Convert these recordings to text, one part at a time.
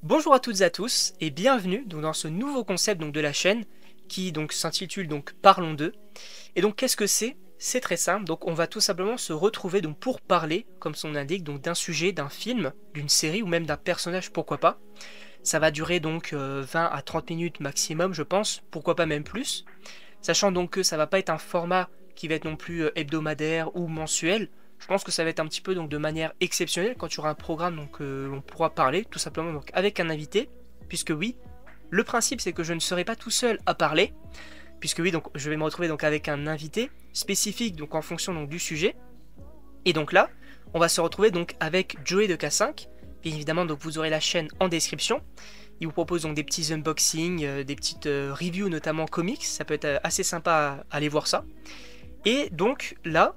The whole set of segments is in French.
Bonjour à toutes et à tous et bienvenue dans ce nouveau concept de la chaîne qui s'intitule Parlons d'eux. Et donc qu'est-ce que c'est? C'est très simple, donc on va tout simplement se retrouver pour parler, comme son l'indique, d'un sujet, d'un film, d'une série ou même d'un personnage, pourquoi pas. Ça va durer 20 à 30 minutes maximum je pense, pourquoi pas même plus. Sachant que ça va pas être un format qui va être non plus hebdomadaire ou mensuel. Je pense que ça va être un petit peu de manière exceptionnelle quand il y aura un programme on pourra parler tout simplement avec un invité, puisque oui, le principe c'est que je ne serai pas tout seul à parler, puisque oui, je vais me retrouver avec un invité spécifique en fonction du sujet. Et donc là, on va se retrouver avec Joey de K5. Bien évidemment, vous aurez la chaîne en description. Il vous propose des petits unboxings, des petites reviews, notamment comics. Ça peut être assez sympa à aller voir ça. Et donc là,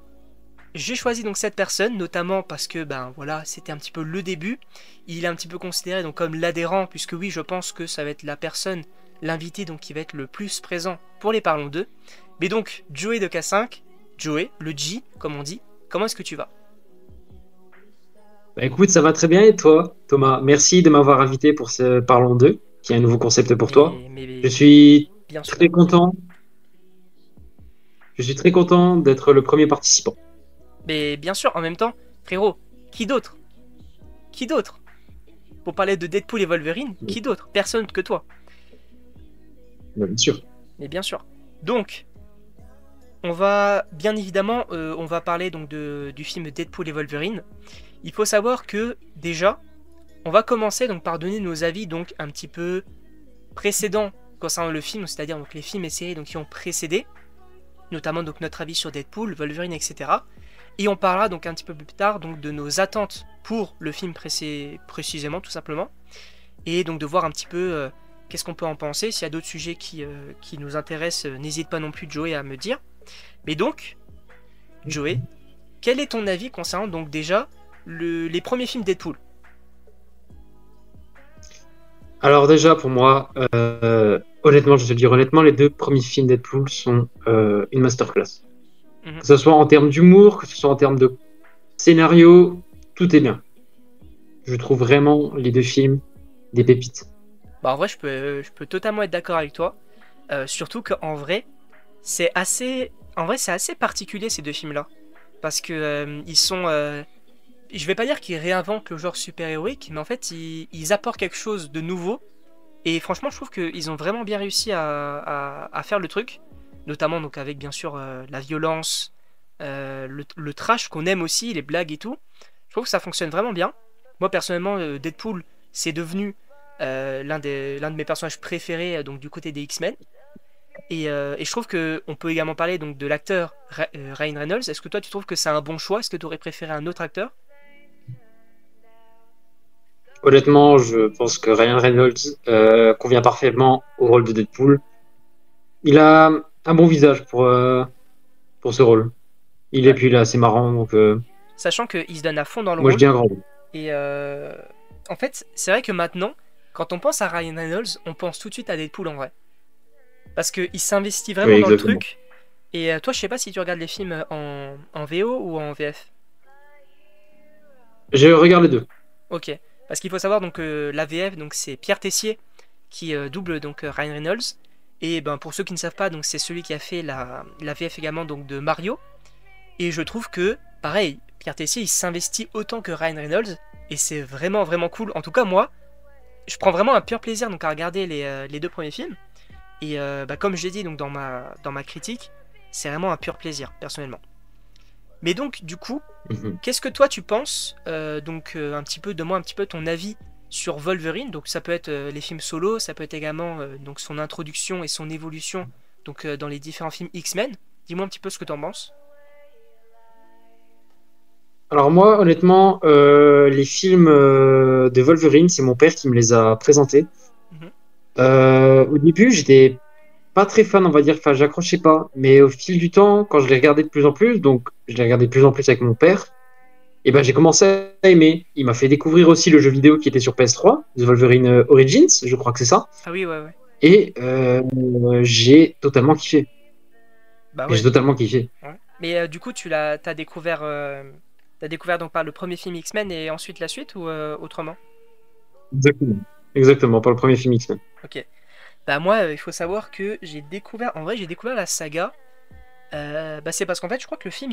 j'ai choisi cette personne, notamment parce que voilà, c'était un petit peu le début. Il est un petit peu considéré comme l'adhérent, puisque oui, je pense que ça va être la personne, l'invité qui va être le plus présent pour les Parlons d'eux. Mais donc, Joey de K5, Joey, le G, comme on dit, comment est-ce que tu vas? Bah, écoute, ça va très bien et toi, Thomas? Merci de m'avoir invité pour ce Parlons d'eux, qui est un nouveau concept pour toi. Je Mais suis bien sûr. très content. Je suis très content d'être le premier participant. Mais bien sûr, en même temps, frérot, qui d'autre? Qui d'autre? Pour parler de Deadpool et Wolverine, qui d'autre? Personne que toi. Bien sûr. Mais bien sûr. Donc, on va bien évidemment, on va parler du film Deadpool et Wolverine. Il faut savoir que déjà, on va commencer par donner nos avis un petit peu précédents concernant le film, c'est-à-dire les films et séries qui ont précédé, notamment notre avis sur Deadpool, Wolverine, etc. Et on parlera un petit peu plus tard de nos attentes pour le film précisément, tout simplement, et de voir un petit peu qu'est-ce qu'on peut en penser. S'il y a d'autres sujets qui nous intéressent, n'hésite pas non plus, Joey, à me dire. Mais donc, Joey, quel est ton avis concernant déjà les premiers films Deadpool? Alors déjà, pour moi, honnêtement, je te le dis honnêtement, les deux premiers films Deadpool sont une masterclass. Mhm. Que ce soit en termes d'humour, que ce soit en termes de scénario, tout est bien. Je trouve vraiment les deux films des pépites. Bah en vrai, je peux totalement être d'accord avec toi. Surtout qu'en vrai, c'est assez particulier ces deux films-là. Parce que ils sont. Je vais pas dire qu'ils réinventent le genre super-héroïque, mais en fait, ils apportent quelque chose de nouveau. Et franchement, je trouve qu'ils ont vraiment bien réussi à faire le truc. Notamment avec bien sûr la violence, le trash qu'on aime aussi, les blagues et tout. Je trouve que ça fonctionne vraiment bien. Moi personnellement, Deadpool, c'est devenu l'un de mes personnages préférés du côté des X-Men. Et je trouve qu'on peut également parler de l'acteur Ryan Reynolds. Est-ce que toi tu trouves que c'est un bon choix? Est-ce que tu aurais préféré un autre acteur? Honnêtement, je pense que Ryan Reynolds convient parfaitement au rôle de Deadpool. Il a un bon visage pour ce rôle. Il est Ouais. puis là, c'est marrant, donc Sachant qu'il se donne à fond dans le moi je dis rôle. un grand. Et en fait, c'est vrai que maintenant, quand on pense à Ryan Reynolds, on pense tout de suite à Deadpool en vrai. Parce qu'il s'investit Oui, vraiment dans le exactement. truc. Et toi, je sais pas si tu regardes les films en VO ou en VF. Je regarde les deux. Ok. Parce qu'il faut savoir que la VF, c'est Pierre Tessier qui double Ryan Reynolds. Et ben pour ceux qui ne savent pas, c'est celui qui a fait la VF également de Mario. Et je trouve que, pareil, Pierre Tessier, il s'investit autant que Ryan Reynolds. Et c'est vraiment, vraiment cool. En tout cas, moi, je prends vraiment un pur plaisir à regarder les deux premiers films. Et comme je l'ai dit dans ma critique, c'est vraiment un pur plaisir, personnellement. Mais donc, du coup, Mhm. qu'est-ce que toi tu penses un petit peu, donne-moi un petit peu ton avis sur Wolverine. Donc ça peut être les films solo, ça peut être également son introduction et son évolution dans les différents films X-Men. Dis-moi un petit peu ce que tu en penses. Alors moi, honnêtement, les films de Wolverine, c'est mon père qui me les a présentés. Mhm. Au début, j'étais pas très fan, on va dire, enfin, j'accrochais pas. Mais au fil du temps, quand je les regardais de plus en plus, donc je les regardais de plus en plus avec mon père, et ben j'ai commencé à aimer. Il m'a fait découvrir aussi le jeu vidéo qui était sur PS3, The Wolverine Origins, je crois que c'est ça. Ah oui, ouais, ouais. Et j'ai totalement kiffé. Bah J'ai ouais. totalement kiffé. Ouais. Mais du coup, t'as découvert par le premier film X-Men et ensuite la suite ou autrement? Exactement. Exactement, pas le premier film X-Men. Ok. Bah moi, il faut savoir que j'ai découvert la saga. Bah c'est parce qu'en fait, je crois que le film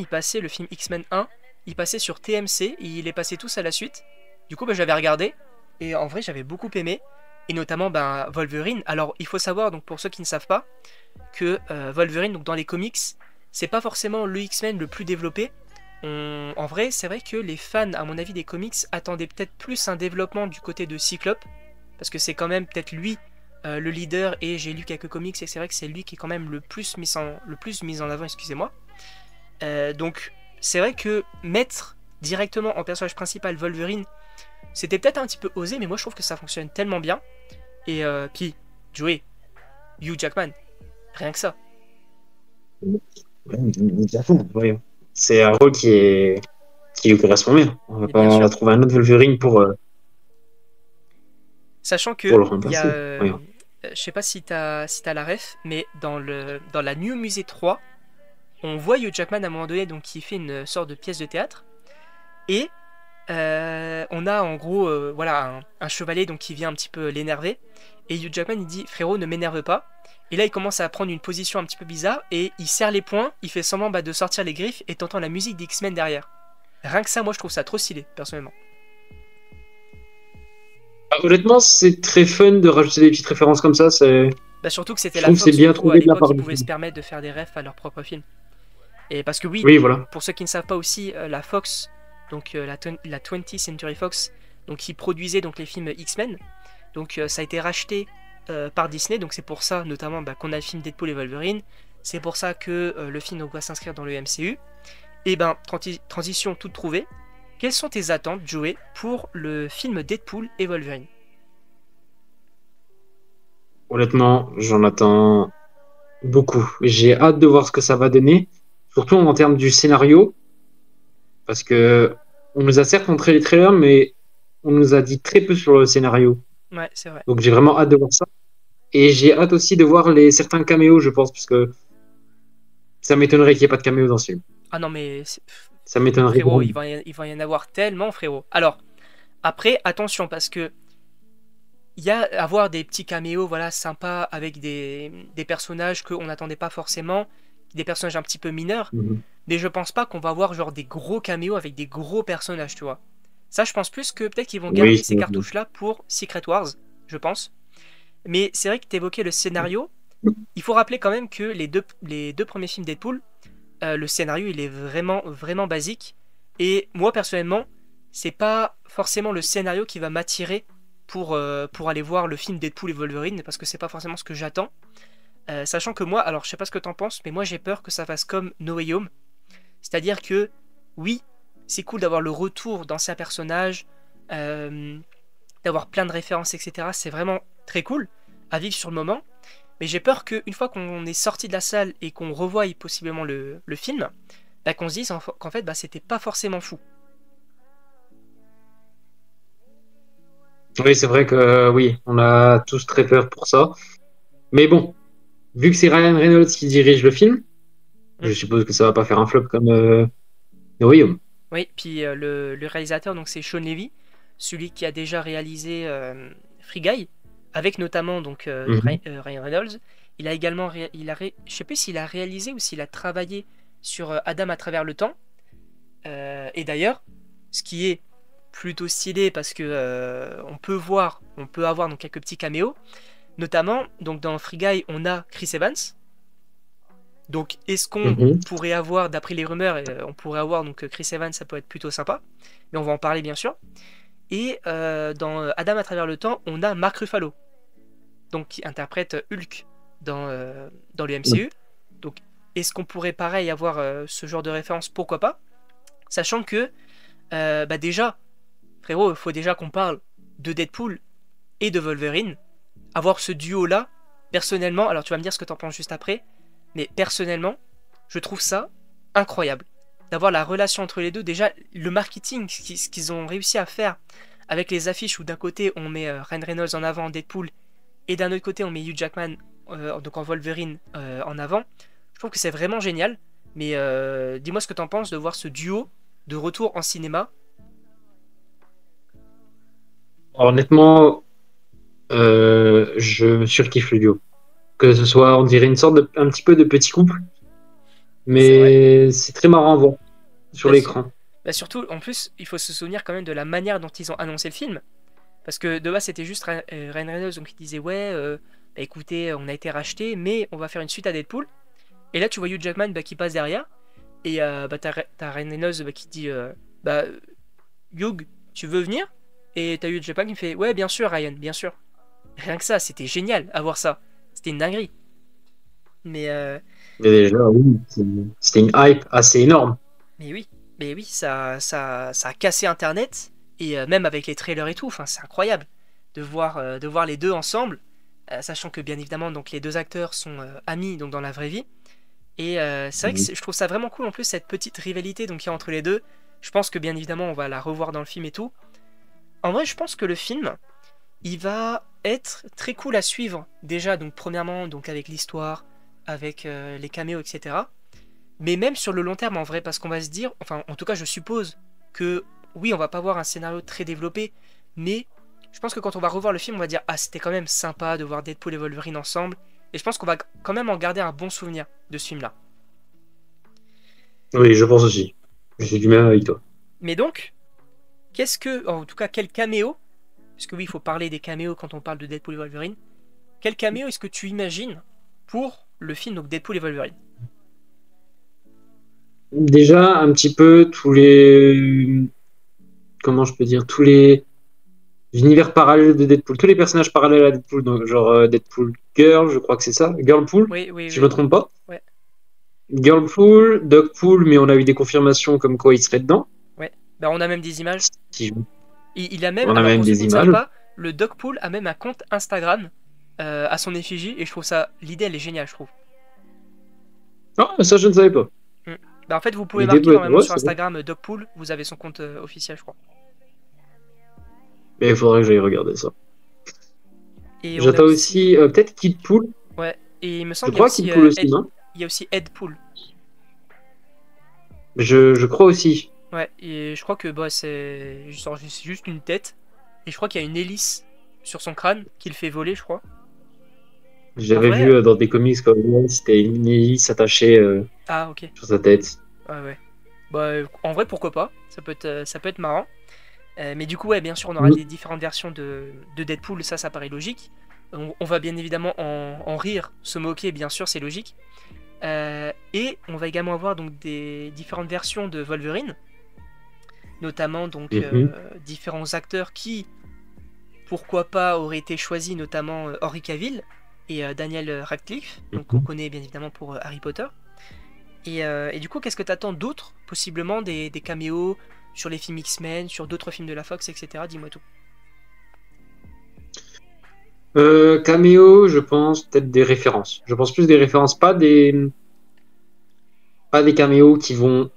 X-Men 1, il passait sur TMC, et il est passé tous à la suite. Du coup, bah, j'avais regardé, et en vrai, j'avais beaucoup aimé, et notamment bah, Wolverine. Alors, il faut savoir, donc pour ceux qui ne savent pas, que Wolverine, donc dans les comics, c'est pas forcément le X-Men le plus développé. En vrai, c'est vrai que les fans, à mon avis, des comics attendaient peut-être plus un développement du côté de Cyclope, parce que c'est quand même peut-être lui le leader, et j'ai lu quelques comics, et c'est vrai que c'est lui qui est quand même le plus mis en avant, excusez-moi. Donc, c'est vrai que mettre directement en personnage principal Wolverine, c'était peut-être un petit peu osé, mais moi je trouve que ça fonctionne tellement bien. Et puis, Joey, Hugh Jackman, rien que ça. Ouais. C'est un rôle qui lui correspond bien. On va Et bien pas sûr. trouver un autre Wolverine Sachant pour que, le il y a, remplacer. Ouais. je sais pas si t'as la ref, mais dans la New Musée 3, on voit Hugh Jackman à un moment donné donc, qui fait une sorte de pièce de théâtre. Et on a en gros voilà, un chevalier donc, qui vient un petit peu l'énerver. Et Hugh Jackman il dit frérot, ne m'énerve pas. Et là il commence à prendre une position un petit peu bizarre. Et il serre les poings, il fait semblant bah, de sortir les griffes. Et t'entends la musique d'X-Men derrière. Rien que ça, moi je trouve ça trop stylé, personnellement. Ah, honnêtement, c'est très fun de rajouter des petites références comme ça. Bah, surtout que c'était Je la trouve que c'est Fox, du bien coup, à trouvé de la l'époque, part ils du pouvaient se film. permettre de faire des refs à leur propre film. Et parce que oui, Oui, voilà. pour ceux qui ne savent pas aussi, la Fox, donc la 20th Century Fox, donc qui produisait donc les films X-Men, donc ça a été racheté par Disney, donc c'est pour ça notamment bah, qu'on a le film Deadpool et Wolverine, c'est pour ça que le film donc, va s'inscrire dans le MCU. Et ben, transition toute trouvée, quelles sont tes attentes, Joey, pour le film Deadpool et Wolverine? Honnêtement, j'en attends beaucoup. J'ai hâte de voir ce que ça va donner, surtout en termes du scénario, parce que on nous a certes montré les trailers, mais on nous a dit très peu sur le scénario. Ouais, c'est vrai. Donc j'ai vraiment hâte de voir ça. Et j'ai hâte aussi de voir certains caméos, je pense, parce que ça m'étonnerait qu'il n'y ait pas de caméos dans ce film. Ah non mais Ça m'étonnerait frérot, vraiment. il va y en avoir tellement, frérot. Alors, après, attention, parce que il y a avoir des petits caméos, voilà, sympas, avec des personnages qu'on n'attendait pas forcément, des personnages un petit peu mineurs, Mhm. mais je pense pas qu'on va avoir genre des gros caméos avec des gros personnages, tu vois. Ça, je pense plus que peut-être qu'ils vont Oui, garder ces cartouches-là pour Secret Wars, je pense. Mais c'est vrai que tu évoquais le scénario. Il faut rappeler quand même que les deux premiers films Deadpool, le scénario il est vraiment vraiment basique. Et moi personnellement, c'est pas forcément le scénario qui va m'attirer pour aller voir le film Deadpool et Wolverine, parce que c'est pas forcément ce que j'attends. Sachant que moi, alors je sais pas ce que t'en penses, mais moi j'ai peur que ça fasse comme No Way Home. C'est-à-dire que oui, c'est cool d'avoir le retour d'anciens personnages, euh, d'avoir plein de références, etc. C'est vraiment très cool à vivre sur le moment. Mais j'ai peur qu'une fois qu'on est sorti de la salle et qu'on revoie possiblement le film, bah, qu'on se dise qu'en fait bah, c'était pas forcément fou. Oui, c'est vrai que oui, on a tous très peur pour ça. Mais bon, vu que c'est Ryan Reynolds qui dirige le film, Hmm. je suppose que ça va pas faire un flop comme No Way Home. Oui, puis le réalisateur donc c'est Sean Levy, celui qui a déjà réalisé Free Guy, avec notamment donc Mhm. Ryan Reynolds. Il a également je sais plus s'il a réalisé ou s'il a travaillé sur Adam à travers le temps. Et d'ailleurs, ce qui est plutôt stylé parce que on peut avoir donc quelques petits caméos, notamment donc dans Free Guy on a Chris Evans. Donc est-ce qu'on Mhm. pourrait avoir, d'après les rumeurs, on pourrait avoir donc Chris Evans, ça peut être plutôt sympa, mais on va en parler bien sûr. Et dans Adam à travers le temps, on a Mark Ruffalo, donc qui interprète Hulk dans le MCU. Donc est-ce qu'on pourrait pareil avoir ce genre de référence? Pourquoi pas? Sachant que bah déjà, frérot, il faut déjà qu'on parle de Deadpool et de Wolverine. Avoir ce duo-là, personnellement, alors tu vas me dire ce que t'en penses juste après, mais personnellement, je trouve ça incroyable. D'avoir la relation entre les deux, déjà, le marketing, ce qu'ils ont réussi à faire avec les affiches où d'un côté on met Ryan Reynolds en avant en Deadpool et d'un autre côté on met Hugh Jackman donc en Wolverine en avant, je trouve que c'est vraiment génial. Mais dis-moi ce que t'en penses de voir ce duo de retour en cinéma. Alors, honnêtement, je surkiffe le duo. Que ce soit, on dirait une sorte un petit peu de petit couple, C'est vrai. mais c'est très marrant à voir sur Bah, l'écran. bah, surtout, en plus, il faut se souvenir quand même de la manière dont ils ont annoncé le film. Parce que de base, c'était juste Ryan Reynolds donc, qui disait ouais, bah, écoutez, on a été racheté, mais on va faire une suite à Deadpool. Et là, tu vois Hugh Jackman bah, qui passe derrière. Et bah, t'as Ryan Reynolds bah, qui dit bah, Hugh, tu veux venir? Et t'as Hugh Jackman qui me fait ouais, bien sûr, Ryan, bien sûr. Rien que ça, c'était génial à voir ça. C'était une dinguerie. Mais, Mais déjà, oui, c'était une hype assez énorme. mais oui, mais oui, ça a cassé Internet. Et même avec les trailers et tout, enfin, c'est incroyable de voir les deux ensemble. Sachant que bien évidemment donc les deux acteurs sont amis donc dans la vraie vie et c'est vrai que Mhm. je trouve ça vraiment cool en plus cette petite rivalité donc qu'il y a entre les deux. Je pense que bien évidemment on va la revoir dans le film et tout. En vrai je pense que le film il va être très cool à suivre déjà donc premièrement donc avec l'histoire, avec les caméos etc. Mais même sur le long terme en vrai parce qu'on va se dire, enfin en tout cas je suppose que oui on va pas voir un scénario très développé mais je pense que quand on va revoir le film, on va dire ah c'était quand même sympa de voir Deadpool et Wolverine ensemble. Et je pense qu'on va quand même en garder un bon souvenir de ce film-là. Oui, je pense aussi. Je suis du même avec toi. Mais donc, qu'est-ce que, en tout cas, quel caméo, parce que oui, il faut parler des caméos quand on parle de Deadpool et Wolverine. Quel caméo est-ce que tu imagines pour le film donc Deadpool et Wolverine? Déjà, un petit peu tous les, comment je peux dire, tous les univers parallèles de Deadpool, tous les personnages parallèles à Deadpool, donc genre Deadpool Girl, je crois que c'est ça, Girlpool, Oui, oui, si je me oui. trompe pas. Ouais, Girlpool, Dogpool, mais on a eu des confirmations comme quoi il serait dedans. ouais. Ben, on a même des images. Si je- Il a même, On a alors même pour ceux qui des ne savent images. pas, le Dogpool a même un compte Instagram à son effigie et je trouve ça, l'idée elle est géniale, je trouve. Ah, ça je ne savais pas. Mm. Bah, en fait, vous pouvez L'idée marquer peut être, normalement ouais, sur c'est vrai. Instagram Dogpool, vous avez son compte officiel, je crois. Mais il faudrait que j'aille regarder ça. Et on a J'attends aussi, aussi, peut-être Kidpool. ouais, et il me Je semble qu'il y a crois aussi Kidpool aussi, non? Il y a aussi Edpool. Je crois aussi. Ouais, et je crois que bah, c'est juste une tête. Et je crois qu'il y a une hélice sur son crâne qui le fait voler, je crois. En J'avais vu vrai, dans des comics comme ouais, c'était une hélice attachée ah ok, sur sa tête. ouais, ouais. Bah, en vrai, pourquoi pas? Ça peut être marrant. Mais du coup, ouais, bien sûr, on aura Mm. des différentes versions de Deadpool, ça paraît logique. On va bien évidemment en rire, se moquer, bien sûr, c'est logique. Et on va également avoir donc des différentes versions de Wolverine, notamment donc Mhm. différents acteurs qui, pourquoi pas, auraient été choisis, notamment Henry Cavill et Daniel Radcliffe, donc qu'on Mhm. connaît bien évidemment pour Harry Potter. Et du coup, qu'est-ce que t'attends d'autre, possiblement des caméos sur les films X-Men, sur d'autres films de la Fox, etc. Dis-moi tout. Caméo, je pense peut-être des références. Je pense plus des références, pas des caméos qui vont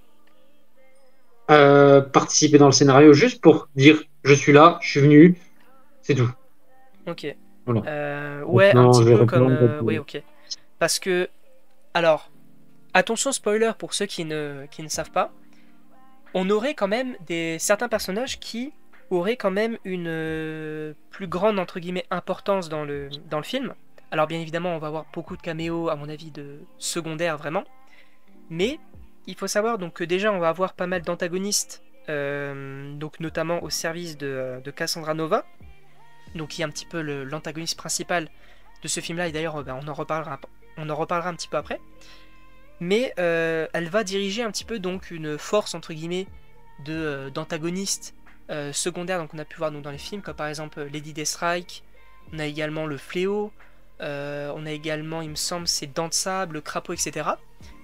participer dans le scénario juste pour dire je suis là, je suis venu, c'est tout. Ok. Voilà. Ouais, un Maintenant, petit je vais peu comme... répondre. ouais, ok. Parce que, alors, attention spoiler pour ceux qui ne savent pas, on aurait quand même certains personnages qui auraient quand même une plus grande, entre guillemets, importance dans le film. Alors bien évidemment, on va avoir beaucoup de caméos, à mon avis, de secondaires, vraiment. Mais il faut savoir donc que déjà, on va avoir pas mal d'antagonistes, donc notamment au service de Cassandra Nova, donc qui est un petit peu l'antagoniste principal de ce film-là, et d'ailleurs, on en reparlera un petit peu après. Mais elle va diriger un petit peu donc une force entre guillemets d'antagonistes secondaires donc on a pu voir donc, dans les films comme par exemple Lady Deathstrike, on a également le Fléau, on a également il me semble c'est Dents de Sable, le Crapaud etc.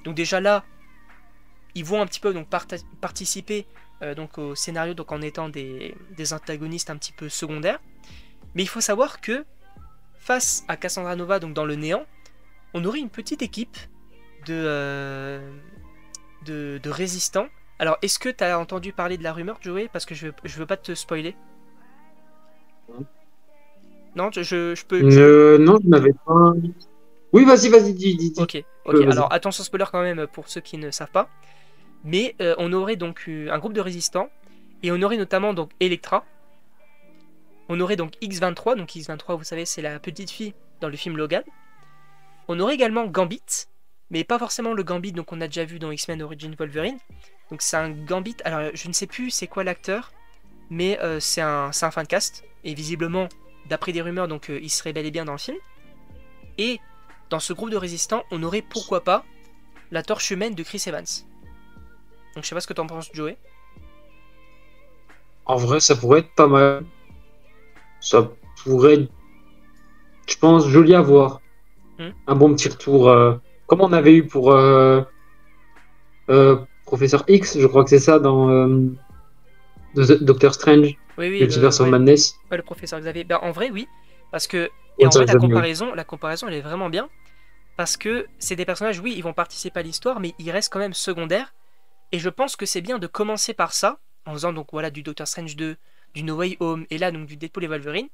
Donc déjà là ils vont un petit peu donc participer donc au scénario donc en étant des antagonistes un petit peu secondaires. Mais il faut savoir que face à Cassandra Nova donc dans le néant, on aurait une petite équipe de résistants. Alors, est-ce que tu as entendu parler de la rumeur, Joey? Parce que je veux pas te spoiler. Non, je peux. Non, je n'avais pas. Oui, vas-y, dis. Ok, ok. Vas-y. Alors, attention spoiler quand même pour ceux qui ne savent pas. Mais on aurait donc un groupe de résistants et on aurait notamment donc Electra On aurait donc X-23, donc X-23, vous savez, c'est la petite fille dans le film Logan. On aurait également Gambit, mais pas forcément le Gambit donc on a déjà vu dans X-Men Origins Wolverine. Donc c'est un Gambit, alors je ne sais plus c'est quoi l'acteur, mais c'est un fan cast, et visiblement, d'après des rumeurs, donc il serait bel et bien dans le film. Et dans ce groupe de résistants, on aurait pourquoi pas la torche humaine de Chris Evans. Donc je sais pas ce que t'en penses, Joey. En vrai, ça pourrait être pas mal. Ça pourrait être, je pense, joli à voir. Hmm. Un bon petit retour. Comme on avait eu pour Professeur X, je crois que c'est ça, dans Doctor Strange, Oui, oui, Multiverse of Madness. ouais, le professeur Xavier. Ben, en vrai, oui. Parce que, et en Professeur vrai, Xavier, oui. la comparaison, elle est vraiment bien. Parce que c'est des personnages, oui, ils vont participer à l'histoire, mais ils restent quand même secondaires. Et je pense que c'est bien de commencer par ça, en faisant donc voilà du Doctor Strange 2, du No Way Home, et là donc du Deadpool et Wolverine,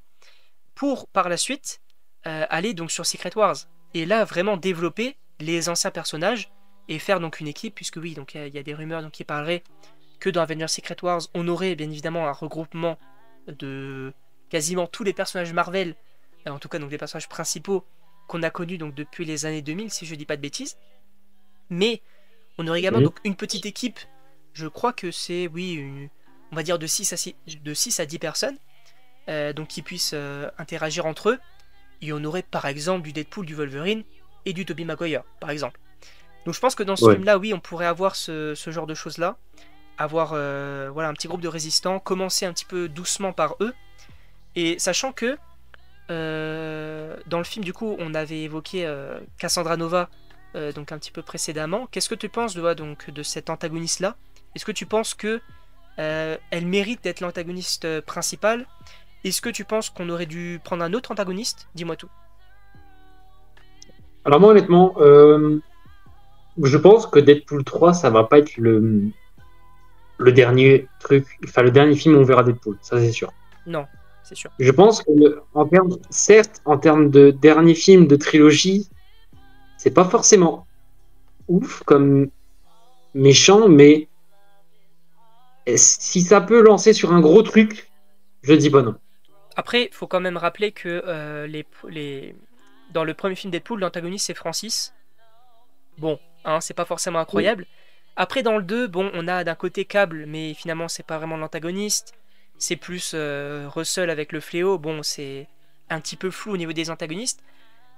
pour par la suite aller donc sur Secret Wars. Et là vraiment développer les anciens personnages et faire donc une équipe, puisque oui, donc il y a des rumeurs donc, qui parleraient que dans Avengers Secret Wars, on aurait bien évidemment un regroupement de quasiment tous les personnages Marvel, en tout cas donc les personnages principaux qu'on a connus donc depuis les années 2000, si je dis pas de bêtises. Mais on aurait également donc une petite équipe, je crois que c'est, oui, on va dire de 6 à 10 personnes, donc qui puissent interagir entre eux. Et on aurait par exemple du Deadpool, du Wolverine et du Tobey Maguire, par exemple. Donc je pense que dans ce film-là, oui, on pourrait avoir ce genre de choses-là. Avoir voilà, un petit groupe de résistants, commencer un petit peu doucement par eux. Et sachant que dans le film, du coup, on avait évoqué Cassandra Nova donc un petit peu précédemment. Qu'est-ce que tu penses de cette antagoniste-là? Est-ce que tu penses que elle mérite d'être l'antagoniste principale? Est-ce que tu penses qu'on aurait dû prendre un autre antagoniste? Dis-moi tout. Alors moi, honnêtement, je pense que Deadpool 3, ça va pas être le dernier truc, enfin le dernier film où on verra Deadpool, ça c'est sûr. Non, c'est sûr. Je pense que, certes, en termes de dernier film de trilogie, c'est pas forcément ouf comme méchant, mais si ça peut lancer sur un gros truc, je dis pas non. Après, il faut quand même rappeler que dans le premier film Deadpool, l'antagoniste c'est Francis. Bon, hein, c'est pas forcément incroyable. Après, dans le 2, bon, on a d'un côté Cable, mais finalement, c'est pas vraiment l'antagoniste. C'est plus Russell avec le fléau. Bon, c'est un petit peu flou au niveau des antagonistes.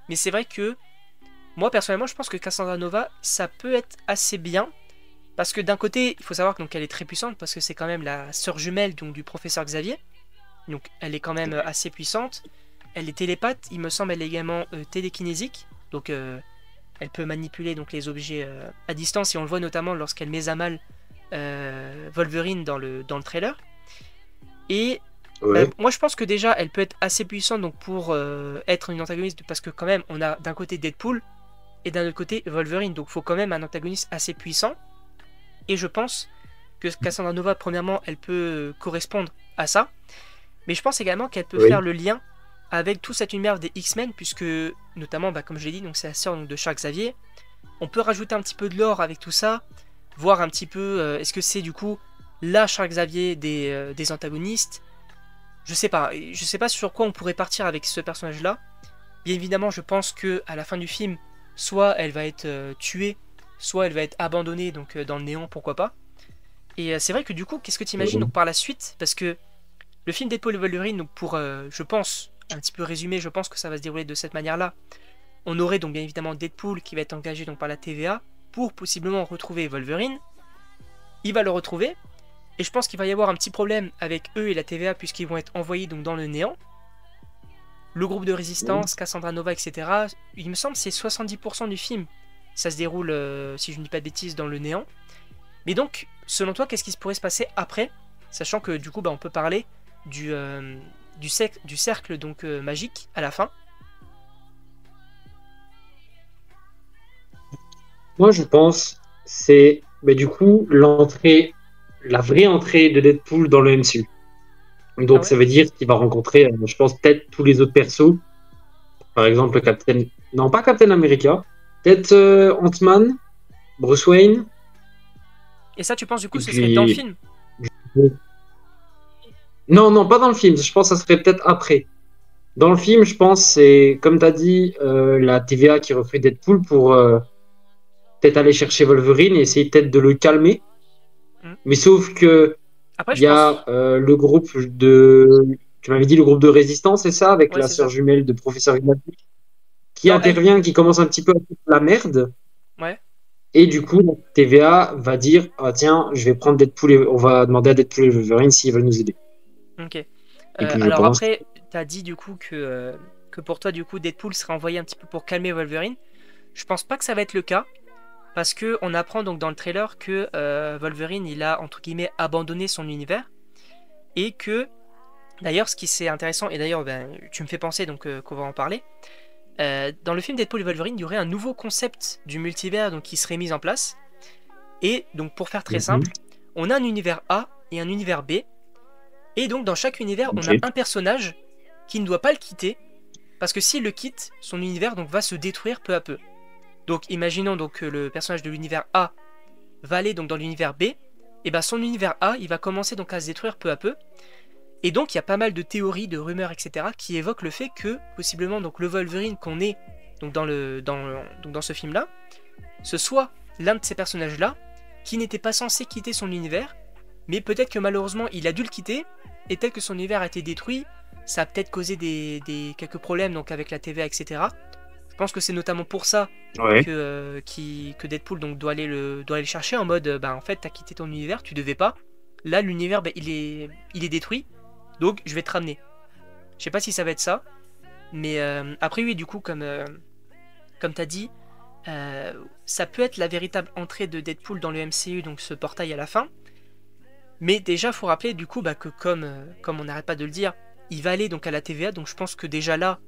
Mais c'est vrai que, moi, personnellement, je pense que Cassandra Nova, ça peut être assez bien. Parce que d'un côté, il faut savoir que, donc, elle est très puissante, parce que c'est quand même la sœur jumelle donc, du professeur Xavier. Donc, elle est quand même assez puissante. Elle est télépathe, il me semble, elle est également télékinésique. Donc, elle peut manipuler donc les objets à distance, et on le voit notamment lorsqu'elle met à mal Wolverine dans le trailer. Et moi je pense que déjà elle peut être assez puissante donc pour être une antagoniste, parce que quand même on a d'un côté Deadpool et d'un autre côté Wolverine, donc il faut quand même un antagoniste assez puissant. Et je pense que Cassandra Nova, premièrement, elle peut correspondre à ça, mais je pense également qu'elle peut faire le lien avec tout cet univers des X-Men, puisque notamment, comme je l'ai dit, donc c'est la sœur de Charles Xavier. On peut rajouter un petit peu de lore avec tout ça, voir un petit peu, est-ce que c'est du coup la Charles Xavier des antagonistes. Je sais pas sur quoi on pourrait partir avec ce personnage-là. Bien évidemment, je pense que à la fin du film, soit elle va être tuée, soit elle va être abandonnée donc dans le néant, pourquoi pas. Et c'est vrai que du coup, qu'est-ce que tu imagines donc par la suite? Parce que le film Deadpool et Wolverine, donc pour, je pense, un petit peu résumé, je pense que ça va se dérouler de cette manière-là. On aurait donc bien évidemment Deadpool qui va être engagé donc par la TVA pour possiblement retrouver Wolverine. Il va le retrouver, et je pense qu'il va y avoir un petit problème avec eux et la TVA, puisqu'ils vont être envoyés donc dans le néant. Le groupe de résistance, Cassandra Nova, etc. Il me semble que c'est 70% du film. Ça se déroule, si je ne dis pas de bêtises, dans le néant. Mais donc, selon toi, qu'est-ce qui pourrait se passer après? Sachant que du coup, on peut parler du cercle donc magique à la fin. Moi, je pense c'est du coup la vraie entrée de Deadpool dans le MCU. Donc ça veut dire qu'il va rencontrer, je pense, peut-être tous les autres persos. Par exemple, non pas Captain America, peut-être Ant-Man, Bruce Wayne. Et ça, tu penses du coup, ce serait dans le film? Non, non, pas dans le film. Je pense que ça serait peut-être après. Dans le film, je pense, c'est, comme tu as dit, la TVA qui recrute Deadpool pour peut-être aller chercher Wolverine et essayer peut-être de le calmer. Hmm. Mais sauf que Après, il je y a pense. le groupe de, tu m'avais dit le groupe de résistance, c'est ça, avec Ouais, la c'est sœur ça. jumelle de professeur Ignatius, qui Non, elle. intervient, qui commence un petit peu à foutre la merde. Ouais, Et du coup, la TVA va dire, ah tiens, je vais prendre Deadpool et on va demander à Deadpool et Wolverine s'ils veulent nous aider. ok. Et puis je Alors pense, après, t'as dit du coup que pour toi, du coup, Deadpool serait envoyé un petit peu pour calmer Wolverine. Je pense pas que ça va être le cas. Parce que on apprend donc dans le trailer que Wolverine, il a entre guillemets abandonné son univers. Et que, d'ailleurs, ce qui c'est intéressant, et d'ailleurs, ben, tu me fais penser donc qu'on va en parler. Dans le film Deadpool et Wolverine, il y aurait un nouveau concept du multivers donc, qui serait mis en place. Et donc, pour faire très mhm, simple, on a un univers A et un univers B. Et donc, dans chaque univers, on a ok. un personnage qui ne doit pas le quitter. Parce que s'il le quitte, son univers donc, va se détruire peu à peu. Donc, imaginons donc, que le personnage de l'univers A va aller donc, dans l'univers B. Et ben son univers A, il va commencer donc à se détruire peu à peu. Et donc, il y a pas mal de théories, de rumeurs, etc., qui évoquent le fait que, possiblement, donc, le Wolverine qu'on est donc, dans ce film-là, ce soit l'un de ces personnages-là qui n'était pas censé quitter son univers, mais peut-être que malheureusement, il a dû le quitter, et tel que son univers a été détruit, ça a peut-être causé quelques problèmes donc, avec la TVA, etc. Je pense que c'est notamment pour ça Ouais. que Deadpool donc, doit aller le chercher en mode, bah, en fait, t'as quitté ton univers, tu devais pas. Là, l'univers, bah, il est détruit. Donc, je vais te ramener. Je sais pas si ça va être ça. Mais après, oui, du coup, comme tu as dit, ça peut être la véritable entrée de Deadpool dans le MCU, donc ce portail à la fin. Mais déjà, faut rappeler, du coup, bah, que comme on n'arrête pas de le dire, il va aller donc à la TVA. Donc, je pense que déjà là,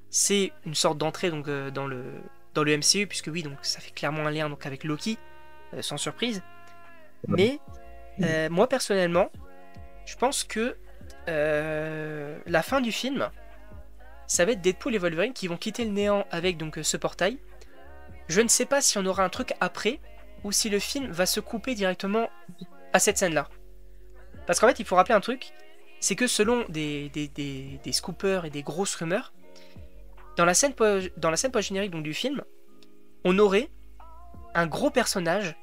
c'est une sorte d'entrée donc, dans le MCU, puisque oui, donc ça fait clairement un lien donc, avec Loki, sans surprise. Mais moi, personnellement, je pense que la fin du film, ça va être Deadpool et Wolverine qui vont quitter le néant avec donc ce portail. Je ne sais pas si on aura un truc après ou si le film va se couper directement à cette scène-là. Parce qu'en fait, il faut rappeler un truc, c'est que selon des scoopers et des grosses rumeurs, dans la scène post-générique donc, du film, on aurait un gros personnage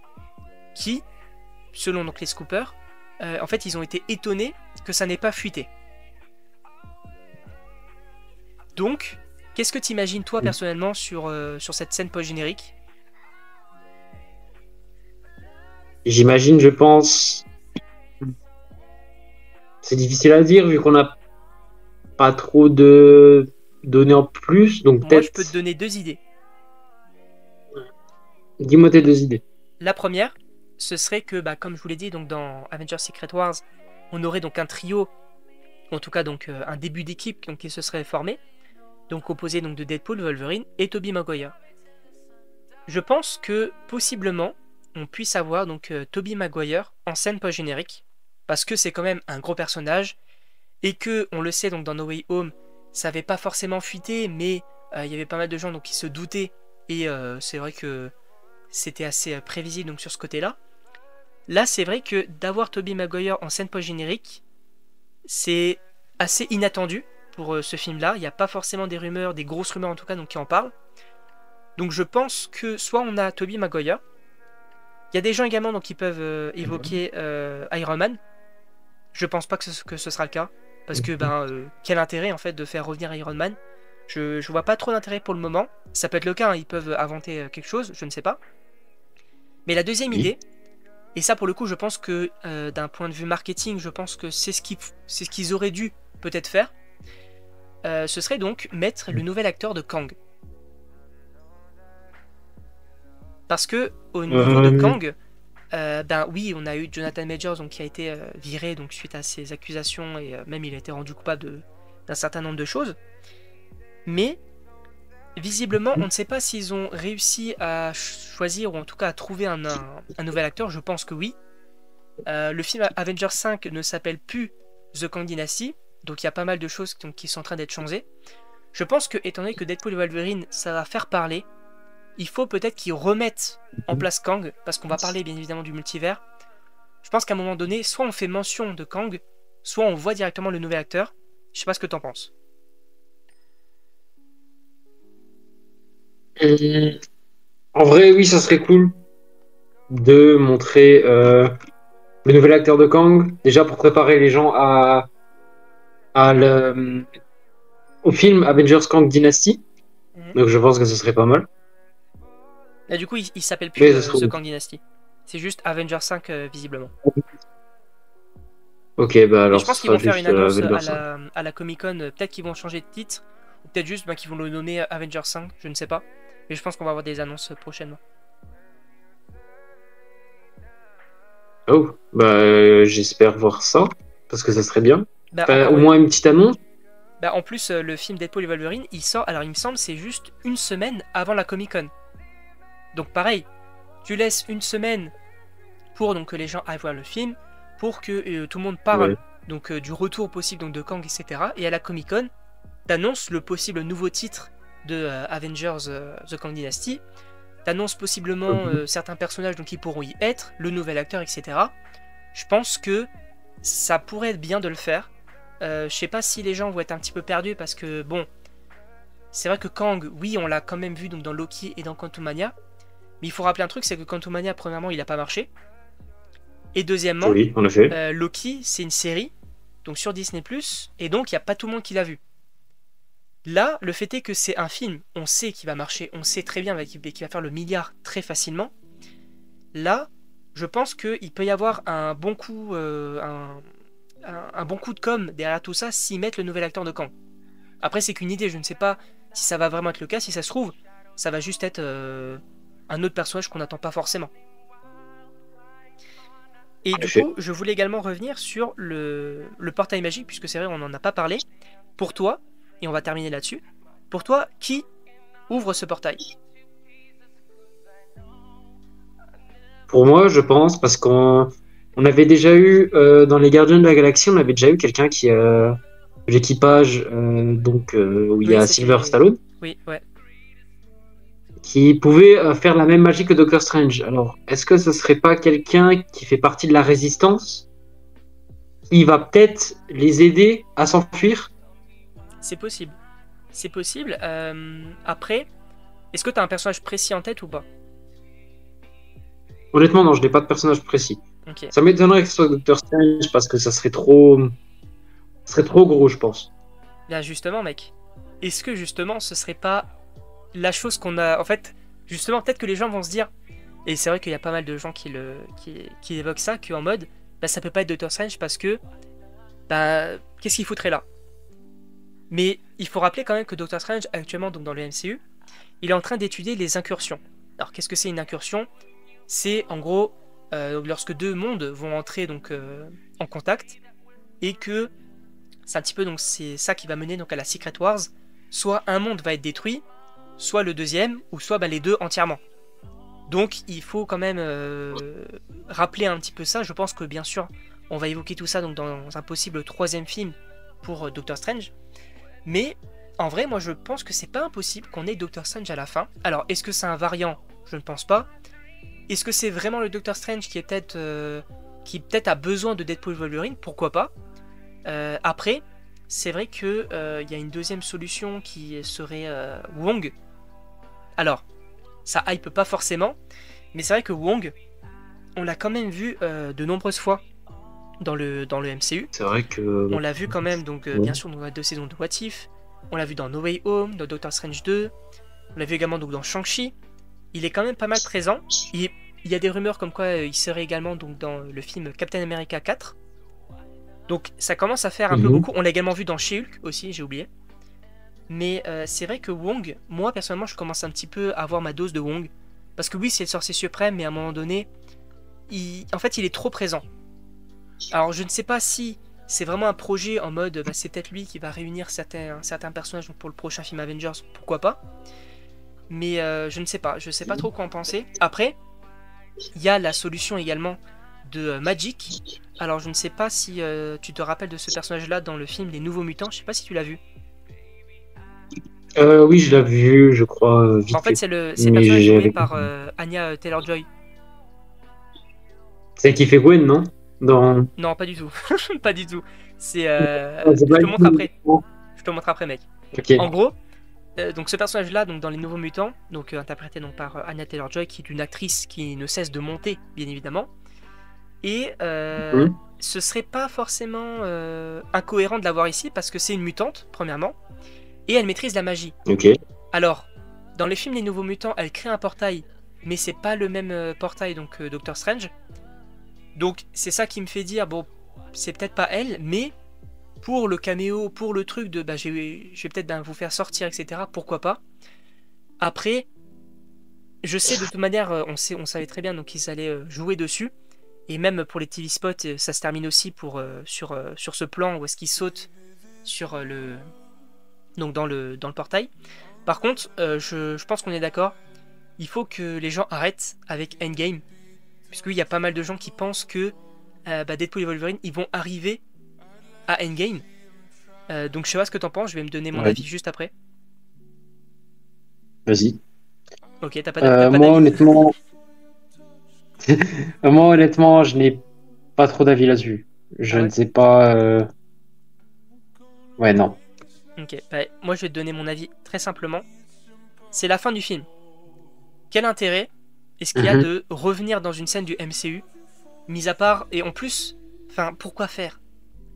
qui, selon donc, les scoopers, en fait, ils ont été étonnés que ça n'ait pas fuité. Donc, qu'est-ce que tu imagines toi personnellement sur cette scène post-générique? J'imagine, je pense, c'est difficile à dire vu qu'on n'a pas trop de données en plus, donc Moi, je peux te peut-être, donner deux idées. dis-moi tes deux idées. La première, ce serait que, bah, comme je vous l'ai dit, donc dans Avengers Secret Wars, on aurait donc un trio, ou en tout cas donc un début d'équipe donc, qui se serait formé, donc composé donc de Deadpool, Wolverine et Tobey Maguire. Je pense que possiblement on puisse avoir donc Tobey Maguire en scène post-générique, parce que c'est quand même un gros personnage et que on le sait donc dans No Way Home, ça n'avait pas forcément fuité, mais il y avait pas mal de gens donc qui se doutaient et c'est vrai que c'était assez prévisible donc sur ce côté-là. Là, c'est vrai que d'avoir Tobey Maguire en scène post-générique, c'est assez inattendu pour ce film-là. Il n'y a pas forcément des rumeurs, des grosses rumeurs en tout cas, donc qui en parlent. Donc je pense que soit on a Tobey Maguire, il y a des gens également donc, qui peuvent évoquer Iron Man. Je pense pas que ce sera le cas, parce que ben quel intérêt en fait de faire revenir Iron Man. Je vois pas trop d'intérêt pour le moment. Ça peut être le cas, hein, ils peuvent inventer quelque chose, je ne sais pas. Mais la deuxième Oui. idée, et ça pour le coup je pense que d'un point de vue marketing, je pense que c'est ce qu'ils auraient dû peut-être faire, ce serait donc mettre le nouvel acteur de Kang. Parce que au niveau de Euh, Kang, ben oui, on a eu Jonathan Majors donc, qui a été viré donc, suite à ces accusations et même il a été rendu coupable d'un certain nombre de choses. Mais visiblement, on ne sait pas s'ils ont réussi à choisir ou en tout cas à trouver un nouvel acteur. Je pense que oui. Le film Avengers 5 ne s'appelle plus The Kang Dynasty, donc il y a pas mal de choses qui sont en train d'être changées. Je pense que, étant donné que Deadpool et Wolverine, ça va faire parler, il faut peut-être qu'ils remettent en place Kang, parce qu'on va parler bien évidemment du multivers. Je pense qu'à un moment donné, soit on fait mention de Kang, soit on voit directement le nouvel acteur. Je sais pas ce que t'en penses. En vrai, oui, ça serait cool de montrer le nouvel acteur de Kang, déjà pour préparer les gens à au film Avengers Kang Dynasty. Mhm. Donc je pense que ce serait pas mal. Et du coup, il s'appelle plus Mais ce serait The ouf. Kang Dynasty. C'est juste Avengers 5 visiblement. Ok, bah Mais je alors ce pense qu'ils sera vont faire une juste annonce Avengers 5. à la Comic Con. Peut-être qu'ils vont changer de titre. Ou peut-être juste qu'ils vont le nommer Avengers 5. Je ne sais pas. Mais je pense qu'on va avoir des annonces prochainement. Oh, bah j'espère voir ça, parce que ça serait bien. Bah, Enfin, encore au une. moins une petite annonce. Bah, en plus, le film Deadpool et Wolverine, il sort. Alors, il me semble, c'est juste une semaine avant la Comic Con. Donc, pareil, tu laisses une semaine pour donc, que les gens aillent voir le film, pour que tout le monde parle Ouais. donc, du retour possible donc, de Kang, etc. Et à la Comic Con, t'annonces le possible nouveau titre de Avengers The Kang Dynasty. T'annonces possiblement Mhm. certains personnages donc, qui pourront y être, le nouvel acteur, etc. Je pense que ça pourrait être bien de le faire. Je sais pas si les gens vont être un petit peu perdus parce que, bon, c'est vrai que Kang, oui, on l'a quand même vu donc, dans Loki et dans Quantumania. Mais il faut rappeler un truc, c'est que Quantumania, premièrement, il a pas marché. Et deuxièmement, Oui, en effet. Loki, c'est une série, donc sur Disney+, et donc il n'y a pas tout le monde qui l'a vu. Là, le fait est que c'est un film, on sait qu'il va marcher, on sait très bien qu'il va faire le milliard très facilement. Là, je pense qu'il peut y avoir un bon coup, un bon coup de com derrière tout ça s'ils mettent le nouvel acteur de Kang. Après, c'est qu'une idée, je ne sais pas si ça va vraiment être le cas, si ça se trouve, ça va juste être un autre personnage qu'on n'attend pas forcément. Et En du effet. coup, je voulais également revenir sur le portail magique, puisque c'est vrai, on n'en a pas parlé. Pour toi, et on va terminer là-dessus, pour toi, qui ouvre ce portail? Pour moi, je pense, parce qu'on avait déjà eu, dans les Gardiens de la Galaxie, on avait déjà eu quelqu'un qui l'équipage, où il y Oui, a Silver c'était. Stallone, Oui, ouais. qui pouvait faire la même magie que Doctor Strange. Alors, est-ce que ce serait pas quelqu'un qui fait partie de la résistance, qui va peut-être les aider à s'enfuir? C'est possible. C'est possible. Après, est-ce que tu as un personnage précis en tête ou pas? Honnêtement, non, je n'ai pas de personnage précis. Ok. Ça m'étonnerait que ce soit Doctor Strange parce que ça serait trop gros, je pense. Bien justement, mec. Est-ce que justement, ce serait pas la chose qu'on a. En fait, justement, peut-être que les gens vont se dire. Et c'est vrai qu'il y a pas mal de gens qui évoquent ça, qu'en mode, bah, ça peut pas être Doctor Strange parce que, bah, qu'est-ce qu'il foutrait là? Mais il faut rappeler quand même que Doctor Strange, actuellement donc dans le MCU, il est en train d'étudier les incursions. Alors qu'est-ce que c'est une incursion? C'est en gros lorsque deux mondes vont entrer donc en contact et que c'est un petit peu donc c'est ça qui va mener donc à la Secret Wars. Soit un monde va être détruit, soit le deuxième, ou soit bah, les deux entièrement. Donc il faut quand même rappeler un petit peu ça. Je pense que bien sûr on va évoquer tout ça donc dans un possible troisième film pour Doctor Strange. Mais en vrai, moi je pense que c'est pas impossible qu'on ait Doctor Strange à la fin. Alors, est-ce que c'est un variant? Je ne pense pas. Est-ce que c'est vraiment le Doctor Strange qui peut-être a besoin de Deadpool et Wolverine? Pourquoi pas? Après, c'est vrai que y a une deuxième solution qui serait Wong. Alors, ça hype pas forcément, mais c'est vrai que Wong, on l'a quand même vu de nombreuses fois dans le MCU. C'est vrai On que. l'a vu quand même, donc Ouais. bien sûr, dans la deux saisons de What If. On l'a vu dans No Way Home, dans Doctor Strange 2. On l'a vu également donc, dans Shang-Chi. Il est quand même pas mal présent. Il y a des rumeurs comme quoi il serait également donc, dans le film Captain America 4. Donc ça commence à faire un peu Mhm. beaucoup. On l'a également vu dans She-Hulk aussi, j'ai oublié. Mais c'est vrai que Wong, moi personnellement, je commence un petit peu à avoir ma dose de Wong. Parce que oui, c'est le sorcier suprême, mais à un moment donné, en fait, il est trop présent. Alors je ne sais pas si c'est vraiment un projet en mode bah, c'est peut-être lui qui va réunir certains personnages donc pour le prochain film Avengers, pourquoi pas. Mais je ne sais pas, je sais pas trop quoi en penser. Après, il y a la solution également de Magic. Alors je ne sais pas si tu te rappelles de ce personnage-là dans le film Les Nouveaux Mutants, je sais pas si tu l'as vu. Oui, je l'ai vu, je crois, En vite fait, fait. c'est le Mais personnage joué j'avais. par Anya Taylor-Joy. C'est qui fait Gwen, non? dans... Non, pas du tout. Pas du tout. C'est, C'est je pas te une- montre après. Je te montre après, mec. Ok. En gros, donc ce personnage-là, donc dans les Nouveaux Mutants, donc interprété donc par Anya Taylor-Joy, qui est une actrice qui ne cesse de monter, bien évidemment. Et Mhm. ce serait pas forcément incohérent de l'avoir ici parce que c'est une mutante, premièrement, et elle maîtrise la magie. Ok. Alors, dans les films Les Nouveaux Mutants, elle crée un portail, mais c'est pas le même portail donc que Doctor Strange. Donc c'est ça qui me fait dire, bon, c'est peut-être pas elle, mais pour le caméo, pour le truc de, bah, je vais peut-être vous faire sortir, etc. Pourquoi pas. Après, je sais de toute manière, on savait très bien donc qu'ils allaient jouer dessus. Et même pour les TV spots, ça se termine aussi sur ce plan où est-ce qu'ils sautent sur donc dans le portail. Par contre, je pense qu'on est d'accord. Il faut que les gens arrêtent avec Endgame, puisqu'il y a pas mal de gens qui pensent que Deadpool et Wolverine ils vont arriver à Endgame. Donc je sais pas ce que t'en penses. Je vais me donner mon Ouais. avis juste après. Vas-y. Ok, t'as pas Moi, d'avis. honnêtement, moi, honnêtement, je n'ai pas trop d'avis là-dessus. Ah Je ne ouais. sais pas. Ouais, non. Ok. Bah, moi je vais te donner mon avis très simplement. C'est la fin du film. Quel intérêt est-ce qu'il y a Mhm. de revenir dans une scène du MCU, mis à part, et en plus, enfin, pourquoi faire?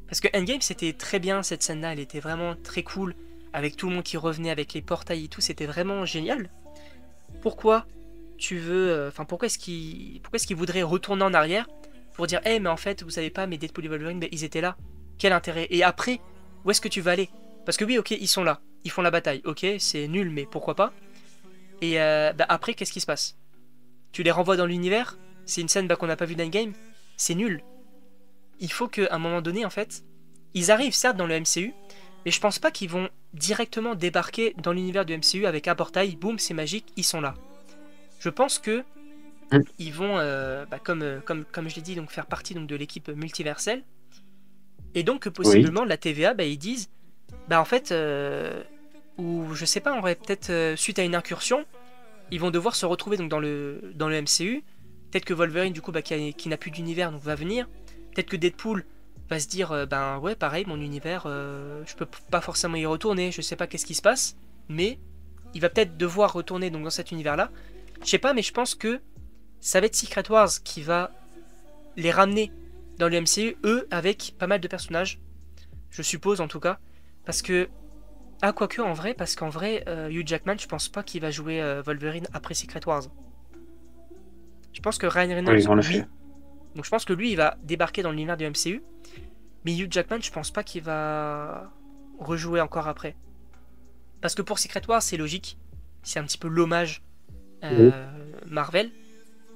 Parce que Endgame, c'était très bien, cette scène-là, elle était vraiment très cool, avec tout le monde qui revenait, avec les portails et tout, c'était vraiment génial. Pourquoi tu veux, enfin, pourquoi est-ce qu'il voudrait retourner en arrière pour dire, mais en fait, vous savez pas, mais Deadpool et Wolverine, ben, ils étaient là. Quel intérêt? Et après, où est-ce que tu vas aller? Parce que oui, ok, ils sont là, ils font la bataille, ok, c'est nul, mais pourquoi pas? Et après, qu'est-ce qui se passe? Tu les renvoies dans l'univers? C'est une scène qu'on n'a pas vue dans le game? C'est nul. Il faut qu'à un moment donné, en fait, ils arrivent certes dans le MCU, mais je pense pas qu'ils vont directement débarquer dans l'univers du MCU avec un portail, boum, c'est magique, ils sont là. Je pense que Mhm. ils vont, comme je l'ai dit, donc faire partie donc, de l'équipe multiverselle, et donc que Oui. possiblement la TVA, ils disent, en fait, ou je sais pas, en vrai, peut-être suite à une incursion, ils vont devoir se retrouver donc dans le MCU. Peut-être que Wolverine, du coup, qui n'a plus d'univers, donc va venir. Peut-être que Deadpool va se dire, ouais, pareil, mon univers, je peux pas forcément y retourner, je sais pas qu'est-ce qui se passe, mais il va peut-être devoir retourner donc dans cet univers-là. Je sais pas, mais je pense que ça va être Secret Wars qui va les ramener dans le MCU, eux, avec pas mal de personnages, je suppose en tout cas, parce que quoique en vrai, parce qu'en vrai, Hugh Jackman, je pense pas qu'il va jouer Wolverine après Secret Wars. Je pense que Ryan Oui, Reynolds, en oui. effet. Donc je pense que lui, il va débarquer dans l'univers du MCU. Mais Hugh Jackman, je pense pas qu'il va rejouer encore après. Parce que pour Secret Wars, c'est logique. C'est un petit peu l'hommage Oui. Marvel.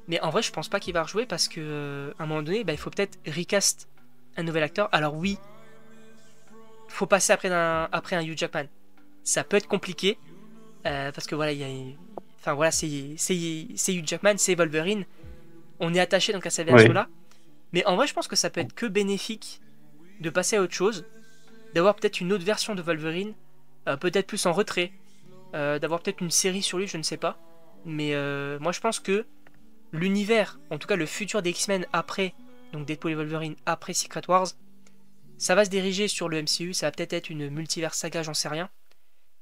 Mais en vrai, je pense pas qu'il va rejouer parce que à un moment donné, il faut peut-être recast un nouvel acteur. Alors oui, faut passer après un Hugh Jackman. Ça peut être compliqué. Parce que voilà, enfin voilà, c'est Hugh Jackman, c'est Wolverine. On est attaché donc à cette Oui. version-là. Mais en vrai, je pense que ça peut être que bénéfique de passer à autre chose, d'avoir peut-être une autre version de Wolverine, peut-être plus en retrait, d'avoir peut-être une série sur lui, je ne sais pas. Mais moi, je pense que l'univers, en tout cas le futur des X-Men après, donc Deadpool et Wolverine après Secret Wars, ça va se diriger sur le MCU, ça va peut-être être une multiverse saga, j'en sais rien.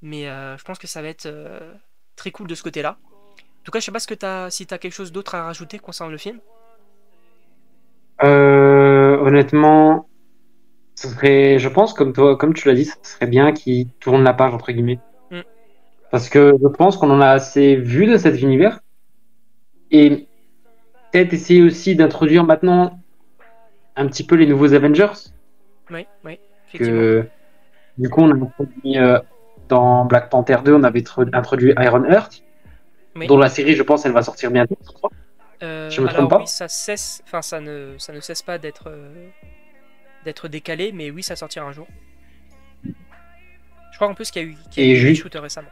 Mais je pense que ça va être très cool de ce côté-là. En tout cas, je sais pas si t'as quelque chose d'autre à rajouter concernant le film. Honnêtement, ce serait, je pense, comme toi, comme tu l'as dit, ce serait bien qu'ils tournent la page, entre guillemets. Hmm. Parce que je pense qu'on en a assez vu de cet univers. Et peut-être essayer aussi d'introduire maintenant un petit peu les nouveaux Avengers. Oui, oui, effectivement. Que, du coup, on a introduit, dans Black Panther 2, on avait introduit Iron Heart, Oui. dont la série, je pense, elle va sortir bientôt, je crois. Je me trompe Alors oui, pas. ça ne cesse pas d'être décalé, mais oui, ça sortira un jour. Je crois en plus qu'il y a eu Et des juste, reshoots récemment.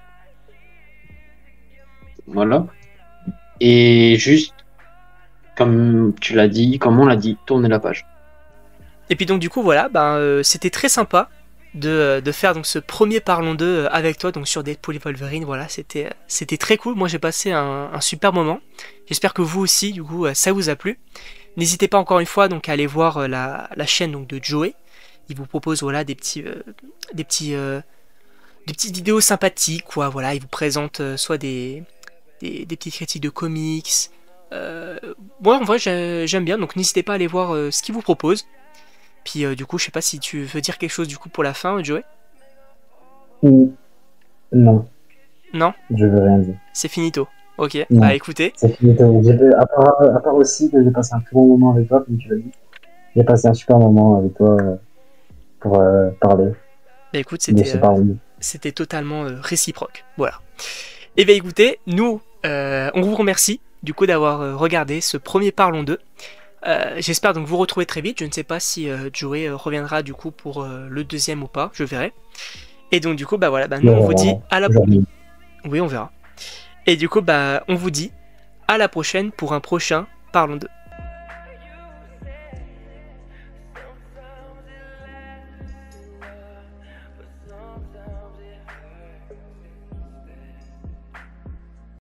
voilà. Et juste, comme tu l'as dit, comme on l'a dit, tourner la page. Et puis donc du coup voilà, c'était très sympa de faire donc ce premier Parlons 2 avec toi donc sur Deadpool et Wolverine. Voilà, c'était très cool. Moi j'ai passé un super moment. J'espère que vous aussi, du coup, ça vous a plu. N'hésitez pas encore une fois donc à aller voir la chaîne donc de Joey. Il vous propose voilà des petites vidéos sympathiques quoi. Voilà, il vous présente soit des petites critiques de comics. Moi en vrai j'aime bien, donc n'hésitez pas à aller voir ce qu'il vous propose. Puis du coup, je sais pas si tu veux dire quelque chose du coup pour la fin, Joey. Mm, Non, Non, je veux rien dire. c'est finito. Ok, bah Non, écoutez, c'est fini. À part aussi que j'ai passé un très bon moment avec toi, comme tu l'as dit. J'ai passé un super moment avec toi pour parler bah écoute, de ce parlement. c'était totalement réciproque. Voilà. Et bah écoutez, nous, on vous remercie du coup d'avoir regardé ce premier Parlons 2. J'espère donc vous retrouver très vite. Je ne sais pas si Joey reviendra du coup pour le deuxième ou pas, je verrai. Et donc du coup, bah voilà, bah, nous on vous dit à la Aujourd'hui. Oui, on verra. Et du coup, bah on vous dit à la prochaine pour un prochain Parlons 2.